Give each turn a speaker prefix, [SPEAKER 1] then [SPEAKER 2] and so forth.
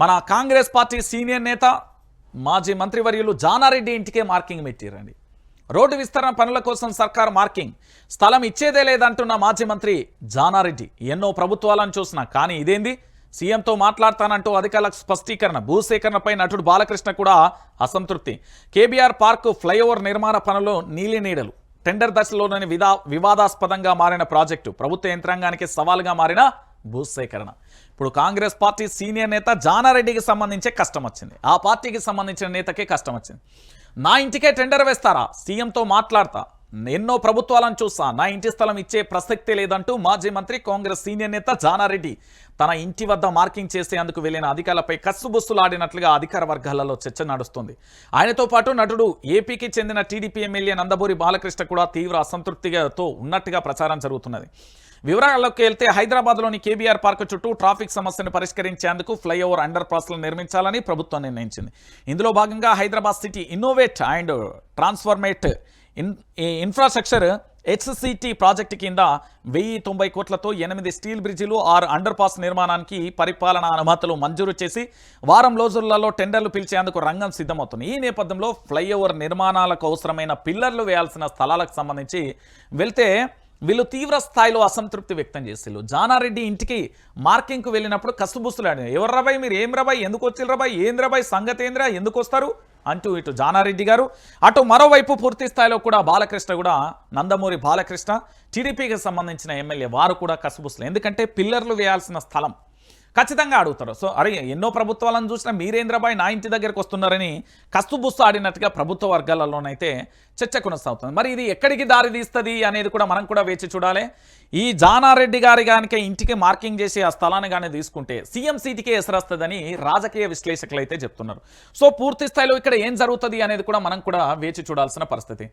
[SPEAKER 1] మన Congress party senior నేత మాజీ మంత్రివర్యులు జానారెడ్డి ఇంటికే మార్కింగ్ పెట్టిరండి. రోడ్డు విస్తరణ పనుల కోసం సర్కారు మార్కింగ్, స్థలం ఇచ్చేదే లేదంటున్న మాజీ మంత్రి జానారెడ్డి. ఎన్నో ప్రభుత్వాలను చూసినా కానీ ఇదేంది, సీఎంతో మాట్లాడతానంటూ అధికారులకు స్పష్టీకరణ. భూసేకరణపై నటుడు బాలకృష్ణ కూడా అసంతృప్తి. కేబీఆర్ పార్కు ఫ్లైఓవర్ నిర్మాణ పనులు నీలినీడలు. టెండర్ దశలోని వివాదాస్పదంగా మారిన ప్రాజెక్టు, ప్రభుత్వ యంత్రాంగానికి సవాలుగా మారిన భూసేకరణ. ఇప్పుడు కాంగ్రెస్ పార్టీ సీనియర్ నేత జానారెడ్డికి సంబంధించే కష్టం వచ్చింది. ఆ పార్టీకి సంబంధించిన నేతకే కష్టం వచ్చింది. నా ఇంటికే టెండర్ వేస్తారా, సీఎంతో మాట్లాడతా, ఎన్నో ప్రభుత్వాలను చూసా, నా ఇంటి స్థలం ఇచ్చే ప్రసక్తే లేదంటూ మాజీ మంత్రి కాంగ్రెస్ సీనియర్ నేత జానారెడ్డి తన ఇంటి వద్ద మార్కింగ్ చేసేందుకు వెళ్లిన అధికారులపై కస్సుబుస్సులాడినట్లుగా అధికార వర్గాలలో చర్చ నడుస్తుంది. ఆయనతో పాటు నటుడు ఏపీకి చెందిన టీడీపీ ఎమ్మెల్యే నందమూరి బాలకృష్ణ కూడా తీవ్ర అసంతృప్తితో ఉన్నట్టుగా ప్రచారం జరుగుతున్నది. వివరాల్లోకి వెళ్తే హైదరాబాద్లోని కేబీఆర్ పార్కు చుట్టూ ట్రాఫిక్ సమస్యను పరిష్కరించేందుకు ఫ్లైఓవర్ అండర్ పాస్లను నిర్మించాలని ప్రభుత్వం నిర్ణయించింది. ఇందులో భాగంగా Hyderabad city innovate and transformative infrastructure HCITI project కింద 1090 కోట్లతో 8 స్టీల్ బ్రిడ్జిలు, 6 అండర్ పాస్ నిర్మాణానికి పరిపాలనా అనుమతులు మంజూరు చేసి వారం రోజులలో టెండర్లు పిలిచేందుకు రంగం సిద్ధమవుతుంది. ఈ నేపథ్యంలో ఫ్లైఓవర్ నిర్మాణాలకు అవసరమైన పిల్లర్లు వేయాల్సిన స్థలాలకు సంబంధించి వెళ్తే వీళ్ళు తీవ్ర స్థాయిలో అసంతృప్తి వ్యక్తం చేసేళ్ళు. జానారెడ్డి ఇంటికి మార్కింగ్కు వెళ్ళినప్పుడు కసుబుసులాడు. ఎవరు రాబాయ్, మీరు ఏం రాబాయ్, ఎందుకు వచ్చిల్ రాబాయ్, ఏంద్ర రాబాయ్, సంగతి ఏంద్రా, ఎందుకు వస్తారు అంటూ ఇటు జానారెడ్డి గారు, అటు మరోవైపు పూర్తి స్థాయిలో కూడా బాలకృష్ణ కూడా, నందమూరి బాలకృష్ణ టీడీపీకి సంబంధించిన ఎమ్మెల్యే వారు కూడా కసుబుసులు. ఎందుకంటే పిల్లర్లు వేయాల్సిన స్థలం ఖచ్చితంగా అడుగుతారు. సో అరే ఎన్నో ప్రభుత్వాలను చూసినా మీరేంద్రబాయ్ నా ఇంటి దగ్గరకు వస్తున్నారని కస్తుబుస్తు ఆడినట్టుగా ప్రభుత్వ వర్గాలలోనైతే చర్చ కొనసాగుతుంది. మరి ఇది ఎక్కడికి దారి తీస్తుంది అనేది కూడా మనం కూడా వేచి చూడాలి. ఈ జానారెడ్డి గారి కనుక ఇంటికి మార్కింగ్ చేసి ఆ స్థలాన్ని కానీ తీసుకుంటే సీఎం సీటుకే ఎసరస్తుందని రాజకీయ విశ్లేషకులు అయితే చెప్తున్నారు. సో పూర్తి స్థాయిలో ఇక్కడ ఏం జరుగుతుంది అనేది కూడా మనం కూడా వేచి చూడాల్సిన పరిస్థితి.